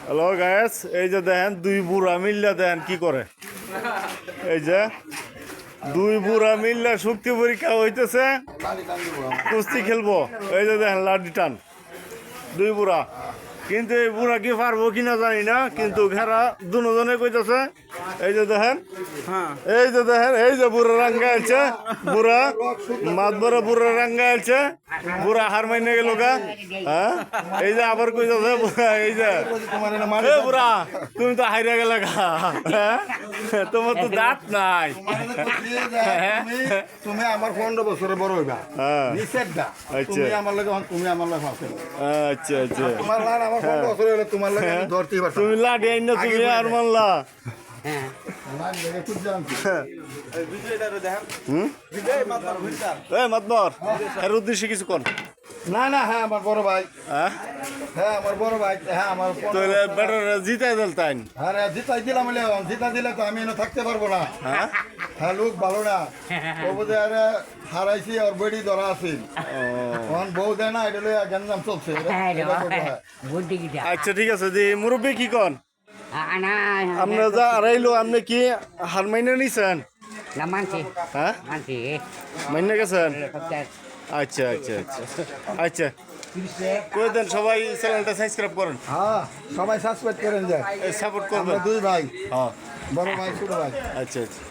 Hello guys, এই যে দেখেন দুই বুড়া মিল্লা দেখেন কি করে। এই যে দুই বুড়া মিল্লা শক্তি পরীক্ষা হইতেছে, কুস্তি খেলবো। এই যে দেখেন লাড্ডি টান দুই বুড়া, কিন্তু এই বুড়া কি পারবো কিনা জানি না, কিন্তু ঘেরা দুজনে কইতেছে। এই যে দেখেন, এই যে দেখেন, এই যে বুড়া রাঙ্গা আছে, বুড়া মাত বড় বুড়া রাঙ্গা আছে, বুড়া হার মাইনে গেল গা। হ্যাঁ, এই যে আবার কইতেছে বুড়া, এই যে বুড়া তুমি তো হাইরা গেলে গা। হ্যাঁ, তোমার তো দাঁত নাই। তুমি আমার 15 বছরের বড় হইবা। নিষেধটা তুমি আমার লাগে, তুমি আমার লাগে ফাঁসে। আচ্ছা আচ্ছা, তোমার লাল আমার 15 বছর হলে তোমার লাগে আমি ধরতেই পারতাম। তুমি লাডি আইন না, তুমি আর মানলা। মাতবর এর উদ্দেশ্যে কিছু কর না না, হ্যাঁ আমার বড় ভাই, হ্যাঁ আমার বড় ভাই, হ্যাঁ আমার বেটার জিতাই দিল তাই। হ্যাঁ জিতাই দিলাম, জিতা দিলে তো আমি এনে থাকতে পারবো না। হ্যাঁ হ্যাঁ, লোক ভালো না, হারাইছি আর বডি ধরা আছে, বউ দেয় না, এটা গঞ্জাম চলছে। আচ্ছা ঠিক আছে, দি মুরব্বী কি কন আপনার যা আড়াইলো, আপনি কি হার মাইনে নিছেন? হ্যাঁ মাইনে গেছেন? আচ্ছা আচ্ছা আচ্ছা আচ্ছা, কই দেন সবাই চ্যানেলটা সাবস্ক্রাইব করেন। হ্যাঁ সবাই সাবস্ক্রাইব করেন, যায় সাপোর্ট করবেন। দুই ভাই, হ্যাঁ বড় ভাই ছোট ভাই। আচ্ছা আচ্ছা।